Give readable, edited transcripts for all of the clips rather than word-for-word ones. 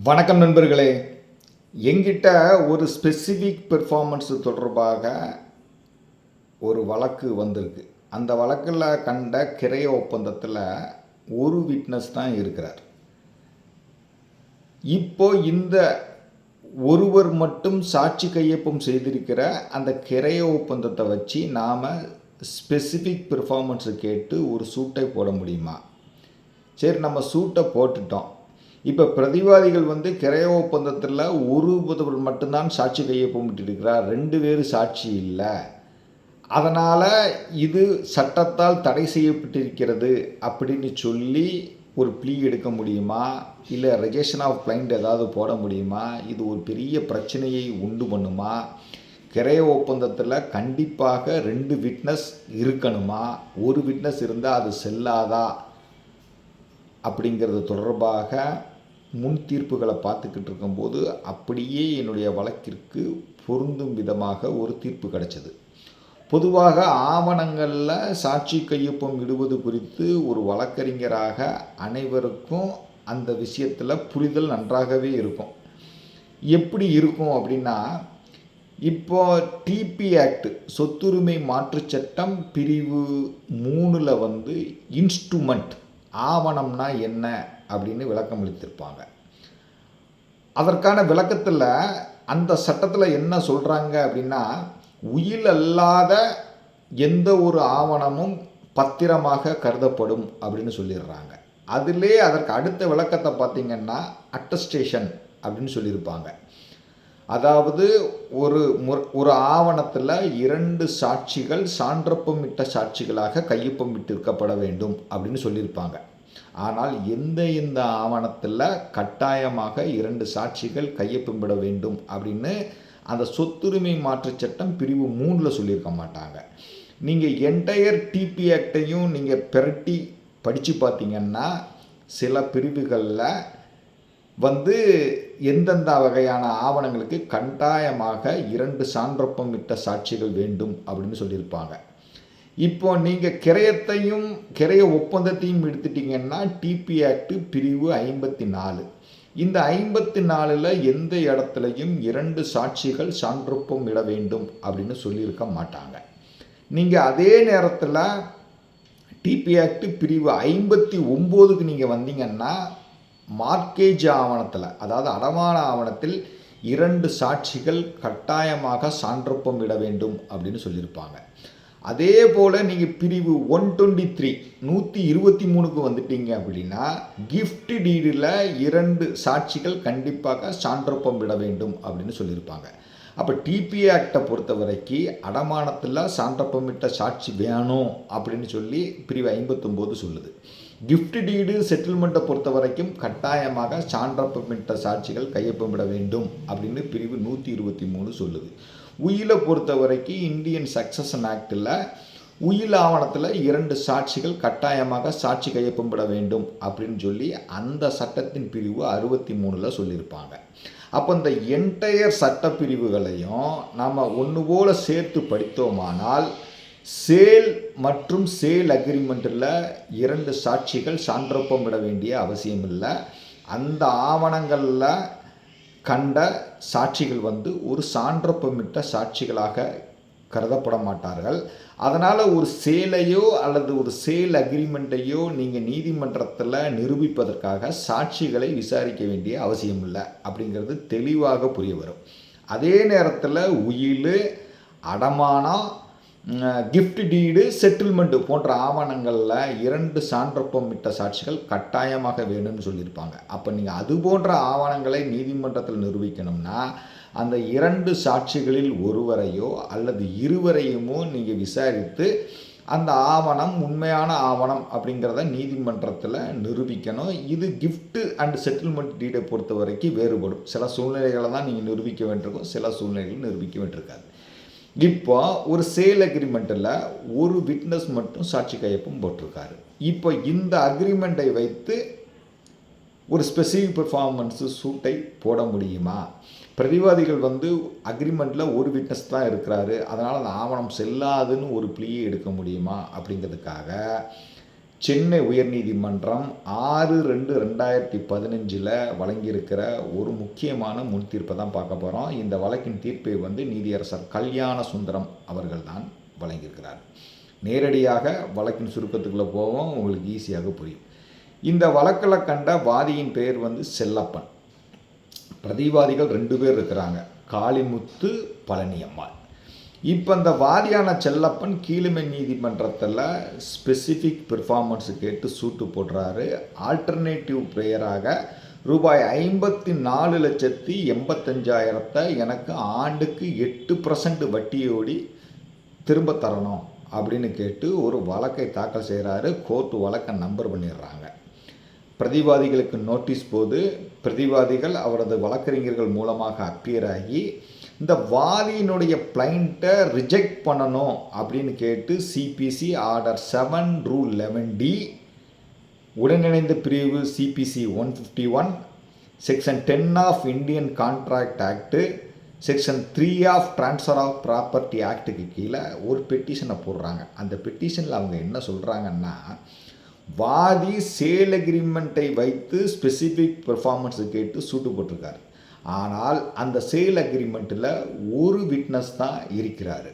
வணக்கம் நண்பர்களே. எங்கிட்ட ஒரு ஸ்பெசிஃபிக் பெர்ஃபார்மன்ஸ் தொடர்பாக ஒரு வழக்கு வந்திருக்கு. அந்த வழக்கில் கண்ட கிரைய ஒப்பந்தத்தில் ஒரு விட்னஸ் தான் இருக்கிறார். இப்போ இந்த ஒருவர் மட்டும் சாட்சி கையொப்பம் செய்திருக்கிற அந்த கிரைய ஒப்பந்தத்தை வச்சு நாம் ஸ்பெசிஃபிக் பெர்ஃபார்மன்ஸை கேட்டு ஒரு சூட்டை போட முடியுமா? சரி, நம்ம சூட்டை போட்டுட்டோம். இப்போ பிரதிவாதிகள் கிரைய ஒப்பந்தத்தில் ஒருவர் மட்டும்தான் சாட்சி கையொப்பமிட்டிருக்கிறார், 2 பேர் சாட்சி இல்லை, அதனால் இது சட்டத்தால் தடை செய்யப்பட்டிருக்கிறது அப்படின்னு சொல்லி ஒரு ப்ளீ எடுக்க முடியுமா? இல்லை ரெஜெக்ஷன் ஆஃப் கிளைண்ட் ஏதாவது போட முடியுமா? இது ஒரு பெரிய பிரச்சனையை உண்டு பண்ணுமா? கிரைய ஒப்பந்தத்தில் கண்டிப்பாக 2 விட்னஸ் இருக்கணுமா? ஒரு விட்னஸ் இருந்தால் அது செல்லாதா அப்படிங்கிறது தொடர்பாக முன் தீர்ப்புகளை பார்த்துக்கிட்டு இருக்கும்போது அப்படியே என்னுடைய வழக்கிற்கு பொருந்தும் விதமாக ஒரு தீர்ப்பு கிடைச்சது. பொதுவாக ஆவணங்களில் சாட்சி கையொப்பம் இடுவது குறித்து ஒரு வழக்கறிஞராக அனைவருக்கும் அந்த விஷயத்தில் புரிதல் நன்றாகவே இருக்கும். எப்படி இருக்கும் அப்படின்னா, இப்போ டிபி ஆக்ட் சொத்துரிமை மாற்றுச் சட்டம் பிரிவு 3 இன்ஸ்ட்ருமெண்ட் ஆவணம்னா என்ன அப்படின்னு விளக்கம் அளித்திருப்பாங்க. அதற்கான விளக்கத்தில் அந்த சட்டத்தில் என்ன சொல்கிறாங்க அப்படின்னா, உயில் அல்லாத எந்த ஒரு ஆவணமும் பத்திரமாக கருதப்படும் அப்படின்னு சொல்லிடுறாங்க. அதிலே அதற்கு அடுத்த விளக்கத்தை பார்த்திங்கன்னா அட்டஸ்டேஷன் அப்படின்னு சொல்லியிருப்பாங்க. அதாவது ஒரு ஆவணத்தில் 2 சாட்சிகள் சான்றப்பமிட்ட சாட்சிகளாக கையொப்பமிட்டிருக்கப்பட வேண்டும் அப்படின்னு சொல்லியிருப்பாங்க. ஆனால் எந்த ஆவணத்தில் கட்டாயமாக 2 சாட்சிகள் கையொப்பமிட வேண்டும் அப்படின்னு அந்த சொத்துரிமை மாற்றுச் சட்டம் பிரிவு 3 சொல்லியிருக்க மாட்டாங்க. நீங்கள் என்டையர் டிபி ஆக்டையும் நீங்கள் பிரட்டி படித்து பார்த்தீங்கன்னா சில பிரிவுகளில் எந்தெந்த வகையான ஆவணங்களுக்கு கட்டாயமாக 2 சான்றப்பமிட்ட சாட்சிகள் வேண்டும் அப்படின்னு சொல்லியிருப்பாங்க. இப்போ நீங்கள் கிரைய ஒப்பந்தத்தையும் எடுத்துட்டிங்கன்னா டிபி ஆக்ட் பிரிவு 54. இந்த 54 எந்த இடத்துலையும் 2 சாட்சிகள் சான்றொப்பம் இட வேண்டும் அப்படின்னு சொல்லியிருக்க மாட்டாங்க. நீங்கள் அதே நேரத்தில் டிபி ஆக்ட் பிரிவு 59க்கு நீங்கள் வந்தீங்கன்னா மார்க்கேஜ் ஆவணத்தில், அதாவது அடமான ஆவணத்தில் 2 சாட்சிகள் கட்டாயமாக சான்றொப்பம் இட வேண்டும் அப்படின்னு சொல்லியிருப்பாங்க. அதே போல் நீங்கள் பிரிவு 123க்கு வந்துட்டீங்க அப்படின்னா கிஃப்ட் டீடில் 2 சாட்சிகள் கண்டிப்பாக சான்றொப்பம் விட வேண்டும் அப்படின்னு சொல்லியிருப்பாங்க. அப்போ டிபி ஆக்டை பொறுத்த வரைக்கும் அடமானத்தில் சான்றொப்பமிட்ட சாட்சி வேணும் அப்படின்னு சொல்லி பிரிவு 59 சொல்லுது. கிஃப்ட் டீடு செட்டில்மெண்ட்டை பொறுத்த வரைக்கும் கட்டாயமாக சான்றொப்பமிட்ட சாட்சிகள் கையொப்பமிட வேண்டும் அப்படின்னு பிரிவு 123 சொல்லுது. உயிலை பொறுத்த வரைக்கும் இந்தியன் சக்சஷன் ஆக்டில் உயில் ஆவணத்தில் 2 சாட்சிகள் கட்டாயமாக சாட்சி கையொப்பமிட வேண்டும் அப்படின்னு சொல்லி அந்த சட்டத்தின் பிரிவு 63 சொல்லியிருப்பாங்க. அப்போ இந்த என்டையர் சட்ட பிரிவுகளையும் நாம் ஒன்று போல் சேர்த்து படித்தோமானால் சேல் மற்றும் சேல் அக்ரிமெண்ட்டில் 2 சாட்சிகள் சான்றொப்பம் விட வேண்டிய அவசியம் இல்லை. அந்த ஆவணங்களில் கண்ட சாட்சிகள் ஒரு சான்றொப்பமிட்ட சாட்சிகளாக கருதப்பட மாட்டார்கள். அதனால் ஒரு சேலையோ அல்லது ஒரு சேல் அக்ரிமெண்ட்டையோ நீங்கள் நீதிமன்றத்தில் நிரூபிப்பதற்காக சாட்சிகளை விசாரிக்க வேண்டிய அவசியம் இல்லை அப்படிங்கிறது தெளிவாக புரிய வரும். அதே நேரத்தில் உயில், அடமானம், கிஃப்ட் டீடு, செட்டில்மெண்ட்டு போன்ற ஆவணங்களில் 2 சான்றொப்பமிட்ட சாட்சிகள் கட்டாயமாக வேணும்னு சொல்லியிருப்பாங்க. அப்போ நீங்கள் அது போன்ற ஆவணங்களை நீதிமன்றத்தில் நிரூபிக்கணும்னா அந்த 2 சாட்சிகளில் ஒருவரையோ அல்லது இருவரையுமோ நீங்கள் விசாரித்து அந்த ஆவணம் உண்மையான ஆவணம் அப்படிங்கிறத நீதிமன்றத்தில் நிரூபிக்கணும். இது கிஃப்ட் அண்ட் செட்டில்மெண்ட் டீடை பொறுத்த வரைக்கும் வேறுபடும். சில சூழ்நிலைகளை தான் நீங்கள் நிரூபிக்க வேண்டியிருக்கும், சில சூழ்நிலைகள் நிரூபிக்க வேண்டியிருக்காது. இப்போ ஒரு சேல் அக்ரிமெண்ட்டில் ஒரு விட்னஸ் மட்டும் சாட்சி கையொப்பம் போட்டிருக்காரு. இப்போ இந்த அக்ரிமெண்ட்டை வைத்து ஒரு ஸ்பெசிஃபிக் பெர்ஃபார்மன்ஸு சூட்டை போட முடியுமா? பிரதிவாதிகள் அக்ரிமெண்ட்டில் ஒரு விட்னஸ் தான் இருக்கிறாரு, அதனால் அந்த ஆவணம் செல்லாதுன்னு ஒரு ப்ளீயை எடுக்க முடியுமா அப்படிங்கிறதுக்காக சென்னை உயர்நீதிமன்றம் 6/2/2015 வழங்கியிருக்கிற ஒரு முக்கியமான முன் தீர்ப்பை தான் பார்க்க போகிறோம். இந்த வழக்கின் தீர்ப்பை நீதியரசர் கல்யாண சுந்தரம் அவர்கள் தான் வழங்கியிருக்கிறார். நேரடியாக வழக்கின் சுருக்கத்துக்குள்ளே போவோம், உங்களுக்கு ஈஸியாக புரியும். இந்த வழக்கில் கண்ட வாதியின் பெயர் செல்லப்பன். பிரதிவாதிகள் 2 பேர் இருக்கிறாங்க, காளிமுத்து, பழனியம்மாள். இப்போ இந்த வாதியான செல்லப்பன் கீழமை நீதிமன்றத்தில் ஸ்பெசிஃபிக் பெர்ஃபார்மன்ஸ் கேட்டு சூட்டு போடுறாரு. ஆல்டர்னேட்டிவ் ப்ரேயராக ரூபாய் 54,85,000 எனக்கு ஆண்டுக்கு 8% வட்டியோடி திரும்ப தரணும் அப்படின்னு கேட்டு ஒரு வழக்கை தாக்கல் செய்கிறாரு. கோர்ட்டு வழக்கை நம்பர் பண்ணிடுறாங்க. பிரதிவாதிகளுக்கு நோட்டீஸ் போது பிரதிவாதிகள் அவரது வழக்கறிஞர்கள் மூலமாக அப்பியர் ஆகி இந்த வாதியினுடைய பிளைண்ட்டை ரிஜெக்ட் பண்ணணும் அப்படின்னு கேட்டு சிபிசி ஆர்டர் 7 ரூல் 11D உடனிணைந்த பிரிவு CPC 151 section 10 of Indian contract act section 3 of transfer of property ஆக்டுக்கு கீழே ஒரு பெட்டிஷனை போடுறாங்க. அந்த பெட்டிஷனில் அவங்க என்ன சொல்கிறாங்கன்னா, வாதி சேல் அக்ரிமெண்ட்டை வைத்து ஸ்பெசிஃபிக் பெர்ஃபார்மன்ஸை கேட்டு சூட்டு போட்டிருக்காரு. ஆனால் அந்த சேல் அக்ரிமெண்ட்டில் ஒரு விட்னஸ் தான் இருக்கிறார்.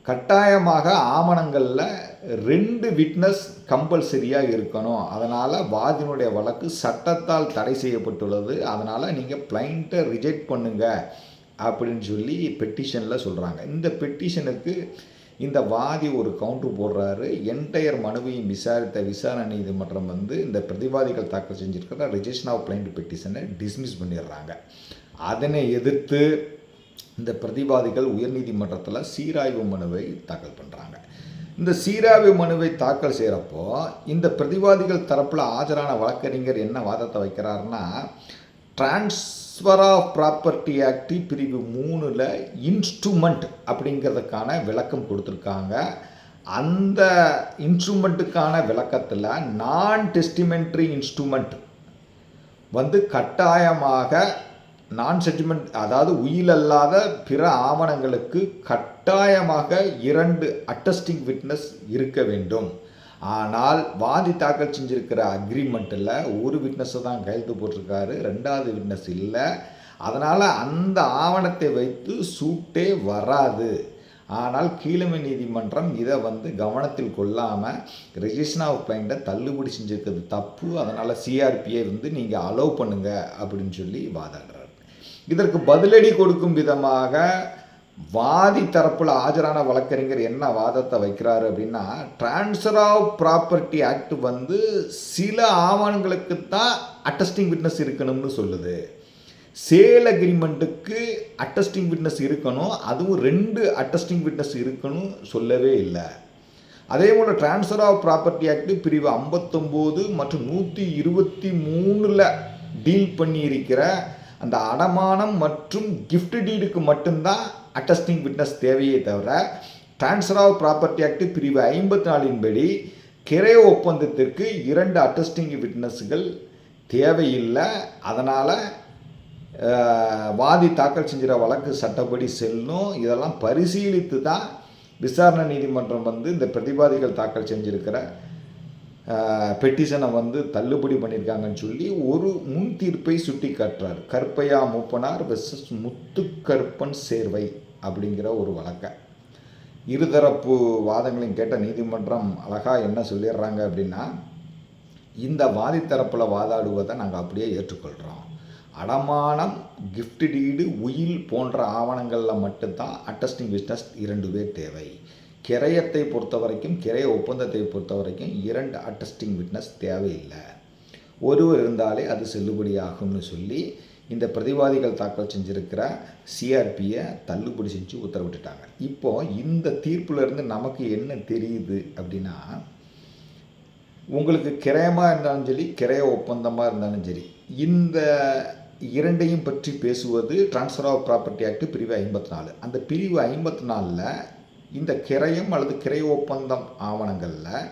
கட்டாயமாக ஆவணங்களில் 2 விட்னஸ் கம்பல்சரியாக இருக்கணும். அதனால் வாதியினுடைய வழக்கு சட்டத்தால் தடை செய்யப்பட்டுள்ளது. அதனால் நீங்கள் பிளைண்ட்டை ரிஜெக்ட் பண்ணுங்க அப்படின்னு சொல்லி பெட்டிஷனில் சொல்கிறாங்க. இந்த பெட்டிஷனுக்கு இந்த வாதி ஒரு கவுண்டர் போடுறாரு. என்டையர் மனுவையும் விசாரித்த விசாரணை நீதிமன்றம் இந்த பிரதிவாதிகள் தாக்கல் செஞ்சுருக்கிற ரிஜெக்ஷன் ஆஃப் பிளைண்ட் பெட்டிஷனை டிஸ்மிஸ் பண்ணிடுறாங்க. அதனை எதிர்த்து இந்த பிரதிவாதிகள் உயர்நீதிமன்றத்தில் சீராய்வு மனுவை தாக்கல் பண்ணுறாங்க. இந்த சீராய்வு மனுவை தாக்கல் செய்கிறப்போ இந்த பிரதிவாதிகள் தரப்பில் ஆஜரான வழக்கறிஞர் என்ன வாதத்தை வைக்கிறாருன்னா, ட்ரான்ஸ்ஃபர் ஆஃப் ப்ராப்பர்ட்டி ஆக்ட் பிரிவு 3 இன்ஸ்ட்ருமெண்ட் அப்படிங்கிறதுக்கான விளக்கம் கொடுத்துருக்காங்க. அந்த இன்ஸ்ட்ருமெண்ட்டுக்கான விளக்கத்தில் நான் டெஸ்டிமெண்ட்ரி இன்ஸ்ட்ருமெண்ட் கட்டாயமாக நான் செட்டில்மெண்ட், அதாவது உயிலல்லாத பிற ஆவணங்களுக்கு கட்டாயமாக 2 அட்டஸ்டிங் விட்னஸ் இருக்க வேண்டும். ஆனால் வாதி தாக்கல் செஞ்சிருக்கிற அக்ரிமெண்ட்டில் ஒரு விட்னஸை தான் கையெழுத்து போட்டிருக்காரு, 2வது விட்னஸ் இல்லை. அதனால் அந்த ஆவணத்தை வைத்து சூட்டே வராது. ஆனால் கீழமை நீதிமன்றம் இதை கவனத்தில் கொள்ளாமல் ரெஜிஸ்ட்ரேஷன் ஆஃப் பிளைண்ட்டை தள்ளுபடி செஞ்சுருக்கிறது தப்பு. அதனால் சிஆர்பியை நீங்கள் அலோவ் பண்ணுங்க அப்படின்னு சொல்லி வாதாடுறாரு. இதற்கு பதிலடி கொடுக்கும் விதமாக வாதி தரப்பில் ஆஜரான வழக்கறிஞர் என்ன வாதத்தை வைக்கிறாரு அப்படின்னா, ட்ரான்ஸ்ஃபர் ஆஃப் ப்ராப்பர்ட்டி ஆக்ட் சில ஆவணங்களுக்கு தான் அட்டஸ்டிங் விட்னஸ் இருக்கணும்னு சொல்லுது. சேல் அக்ரிமெண்ட்டுக்கு அட்டஸ்டிங் விட்னஸ் இருக்கணும், அதுவும் 2 அட்டஸ்டிங் விட்னஸ் இருக்கணும் சொல்லவே இல்லை. அதே போல் ட்ரான்ஸ்ஃபர் ஆஃப் ப்ராப்பர்ட்டி ஆக்ட் பிரிவு 59 மற்றும் 123 டீல் பண்ணியிருக்கிற அந்த அடமானம் மற்றும் கிஃப்ட் டீடுக்கு மட்டும்தான் அட்டஸ்டிங் விட்னஸ் தேவையே தவிர ட்ரான்ஸ்ஃபர் ஆஃப் ப்ராப்பர்ட்டி ஆக்ட் பிரிவு 54 படி கிரைய ஒப்பந்தத்திற்கு 2 அட்டஸ்டிங் விட்னஸ்கள் தேவையில்லை. அதனால் வாதி தாக்கல் செஞ்சிற வழக்கு சட்டப்படி செல்லும். இதெல்லாம் பரிசீலித்து தான் விசாரணை நீதிமன்றம் இந்த பிரதிவாதிகள் தாக்கல் செஞ்சிருக்கிற பெட்டிஷனை தள்ளுபடி பண்ணியிருக்காங்கன்னு சொல்லி ஒரு முன் தீர்ப்பை சுட்டி காட்டுறார். கருப்பையா மூப்பனார் வெர்சஸ் முத்துக்கருப்பன் சேர்வை அப்படிங்கிற ஒரு வழக்கை இருதரப்பு வாதங்களையும் கேட்ட நீதிமன்றம் அழகாக என்ன சொல்லிடுறாங்க அப்படின்னா, இந்த வாதி தரப்பில் வாதாடுவதை நாங்கள் அப்படியே ஏற்றுக்கொள்கிறோம். அடமானம், கிஃப்ட் டீடு, உயில் போன்ற ஆவணங்களில் மட்டும்தான் அட்டஸ்டிங் விட்னஸ் 2 பேர் தேவை. கிரயத்தை பொறுத்த வரைக்கும், கிரைய ஒப்பந்தத்தை பொறுத்த வரைக்கும் 2 அட்டஸ்டிங் விட்னஸ் தேவையில்லை. ஒருவர் இருந்தாலே அது செல்லுபடியாகும்னு சொல்லி இந்த பிரதிவாதிகள் தாக்கல் செஞ்சுருக்கிற சிஆர்பியை தள்ளுபடி செஞ்சு உத்தரவிட்டுட்டாங்க. இப்போது இந்த தீர்ப்புலேருந்து நமக்கு என்ன தெரியுது அப்படின்னா, உங்களுக்கு கிரயமாக இருந்தாலும் சரி, கிரைய ஒப்பந்தமாக இருந்தாலும் சரி, இந்த 2ஐயும் பற்றி பேசுவது ட்ரான்ஸ்ஃபர் ஆஃப் ப்ராப்பர்ட்டி ஆக்ட் பிரிவு 54. அந்த பிரிவு 54 இந்த கிரயம் அல்லது கிரைய ஒப்பந்தம் ஆவணங்களில்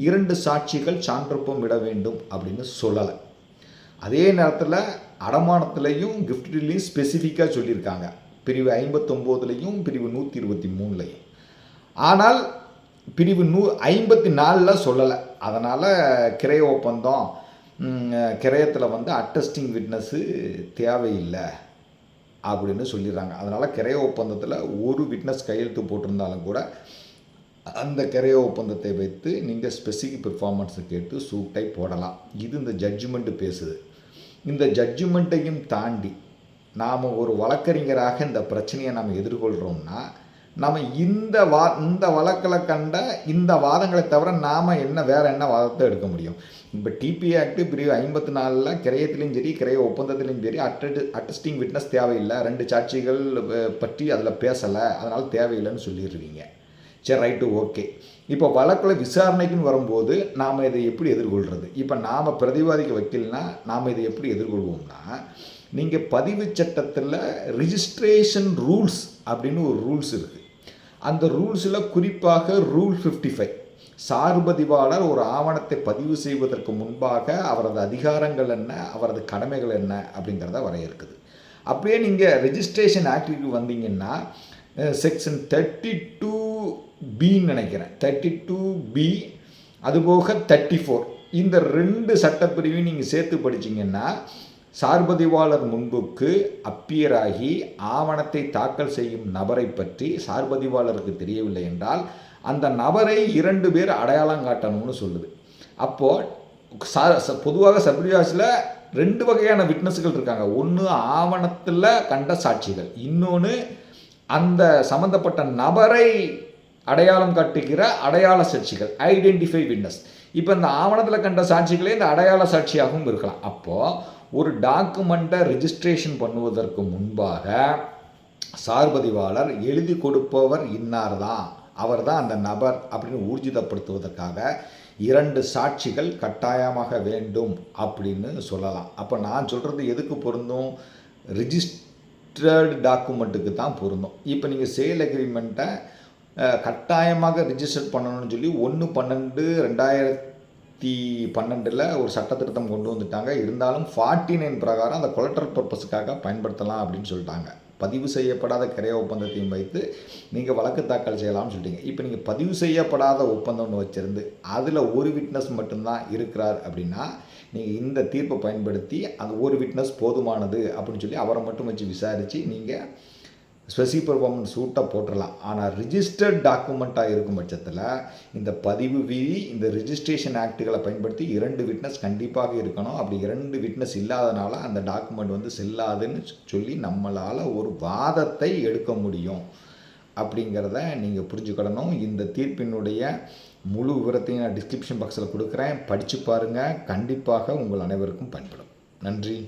2 சாட்சிகள் சான்றொப்பம் விட வேண்டும் அப்படின்னு சொல்லலை. அதே நேரத்தில் அடமானத்துலேயும் கிஃப்ட்லேயும் ஸ்பெசிஃபிக்காக சொல்லியிருக்காங்க, பிரிவு 59லையும் பிரிவு 123லையும். ஆனால் பிரிவு 54 சொல்லலை. அதனால் கிரய ஒப்பந்தம் கிரயத்தில் வந்து அட்டஸ்டிங் விட்னஸ்ஸு தேவையில்லை அப்படின்னு சொல்லிடுறாங்க. அதனால் கிரய ஒப்பந்தத்தில் ஒரு விட்னஸ் கையெழுத்து போட்டிருந்தாலும் கூட அந்த கிரய ஒப்பந்தத்தை வைத்து நீங்கள் ஸ்பெசிஃபிக் பெர்ஃபார்மன்ஸை கேட்டு சூட்டை போடலாம். இது இந்த ஜட்ஜ்மெண்ட்டு பேசுது. இந்த ஜட்ஜ்மெண்ட்டையும் தாண்டி நாம் ஒரு வழக்கறிஞராக இந்த பிரச்சனையை நாம் எதிர்கொள்கிறோம்னா, நம்ம இந்த வழக்கில் கண்ட இந்த வாதங்களை தவிர நாம் வேறு என்ன வாதத்தை எடுக்க முடியும்? இப்போ டிபிஏ ஆக்ட் பிரிவு 54 கிரயத்திலையும் சரி கிரய ஒப்பந்தத்திலையும் சரி அட்டஸ்டிங் விட்னஸ் தேவையில்லை, 2 சாட்சிகள் பற்றி அதில் பேசலை, அதனால் தேவையில்லைன்னு சொல்லிடுவீங்க. சரி, ரைட்டு, ஓகே. இப்போ வழக்கில் விசாரணைக்குன்னு வரும்போது நாம் இதை எப்படி எதிர்கொள்கிறது? இப்போ நாம் பிரதிவாதிக்கு வைக்கலனா நாம் இதை எப்படி எதிர்கொள்வோம்னா, நீங்கள் பதிவு சட்டத்தில் ரிஜிஸ்ட்ரேஷன் ரூல்ஸ் அப்படின்னு ஒரு ரூல்ஸ் இருக்குது. அந்த ரூல்ஸில் குறிப்பாக ரூல் 55 சார்பதிவாளர் ஒரு ஆவணத்தை பதிவு செய்வதற்கு முன்பாக அவரது அதிகாரங்கள் என்ன, அவரது கடமைகள் என்ன அப்படிங்கிறத வரையறுக்குது. அப்படியே நீங்கள் ரெஜிஸ்ட்ரேஷன் ஆக்டுக்கு வந்தீங்கன்னா செக்ஷன் 32B நினைக்கிறேன், 32B அதுபோக 34 இந்த 2 சட்டப்பிரிவையும் நீங்கள் சேர்த்து படிச்சிங்கன்னா சார்பதிவாளர் முன்புக்கு அப்பியர் ஆகி ஆவணத்தை தாக்கல் செய்யும் நபரை பற்றி சார்பதிவாளருக்கு தெரியவில்லை என்றால் அந்த நபரை 2 பேர் அடையாளம் காட்டணும்னு சொல்லுது. அப்போது பொதுவாக சப்ரியாஸில் 2 வகையான விட்னஸுகள் இருக்காங்க. ஒன்று ஆவணத்தில் கண்ட சாட்சிகள், இன்னொன்று அந்த சம்மந்தப்பட்ட நபரை அடையாளம் காட்டுகிற அடையாள சாட்சிகள், ஐடென்டிஃபை விட்னஸ். இப்போ இந்த ஆவணத்தில் கண்ட சாட்சிகளே இந்த அடையாள சாட்சியாகவும் இருக்கலாம். அப்போது ஒரு டாக்குமெண்ட்டை ரிஜிஸ்ட்ரேஷன் பண்ணுவதற்கு முன்பாக சார்பதிவாளர் எழுதி கொடுப்பவர் இன்னார் தான், அவர் தான் அந்த நபர் அப்படின்னு ஊர்ஜிதப்படுத்துவதற்காக 2 சாட்சிகள் கட்டாயமாக வேண்டும் அப்படின்னு சொல்லலாம். அப்போ நான் சொல்கிறது எதுக்கு பொருந்தும்? ரிஜிஸ்டர்டு டாக்குமெண்ட்டுக்கு தான் பொருந்தும். இப்போ நீங்கள் சேல் அக்ரிமெண்ட்டை கட்டாயமாக ரிஜிஸ்டர் பண்ணணும்னு சொல்லி 1/12/2012 ஒரு சட்டத்திருத்தம் கொண்டு வந்துட்டாங்க. இருந்தாலும் 49 பிரகாரம் அந்த கொலட்ரல் பர்பஸுக்காக பயன்படுத்தலாம் அப்படின்னு சொல்லிட்டாங்க. பதிவு செய்யப்படாத கிரய ஒப்பந்தத்தையும் வைத்து நீங்கள் வழக்கு தாக்கல் செய்யலாம்னு சொல்லிட்டீங்க. இப்போ நீங்கள் பதிவு செய்யப்படாத ஒப்பந்தம் ஒன்று வச்சுருந்து அதில் ஒரு விட்னஸ் மட்டும்தான் இருக்கிறார் அப்படின்னா நீங்கள் இந்த தீர்ப்பை பயன்படுத்தி அந்த ஒரு விட்னஸ் போதுமானது அப்படின்னு சொல்லி அவரை மட்டும் வச்சு விசாரித்து நீங்கள் ஸ்பெசிஃபிக் பெர்ஃபார்மன்ஸ் சூட்டை போட்டுடலாம். ஆனால் ரிஜிஸ்டர்ட் டாக்குமெண்ட்டாக இருக்கும் பட்சத்தில் இந்த பதிவு விதி, இந்த ரிஜிஸ்ட்ரேஷன் ஆக்டுகளை பயன்படுத்தி 2 விட்னஸ் கண்டிப்பாக இருக்கணும். அப்படி 2 விட்னஸ் இல்லாதனால அந்த டாக்குமெண்ட் வந்து செல்லாதுன்னு சொல்லி நம்மளால் ஒரு வாதத்தை எடுக்க முடியும் அப்படிங்கிறத நீங்கள் புரிஞ்சுக்கிடணும். இந்த தீர்ப்பினுடைய முழு விவரத்தையும் நான் டிஸ்கிரிப்ஷன் பாக்ஸில் கொடுக்குறேன், படித்து பாருங்கள். கண்டிப்பாக உங்கள் அனைவருக்கும் பயன்படும். நன்றி.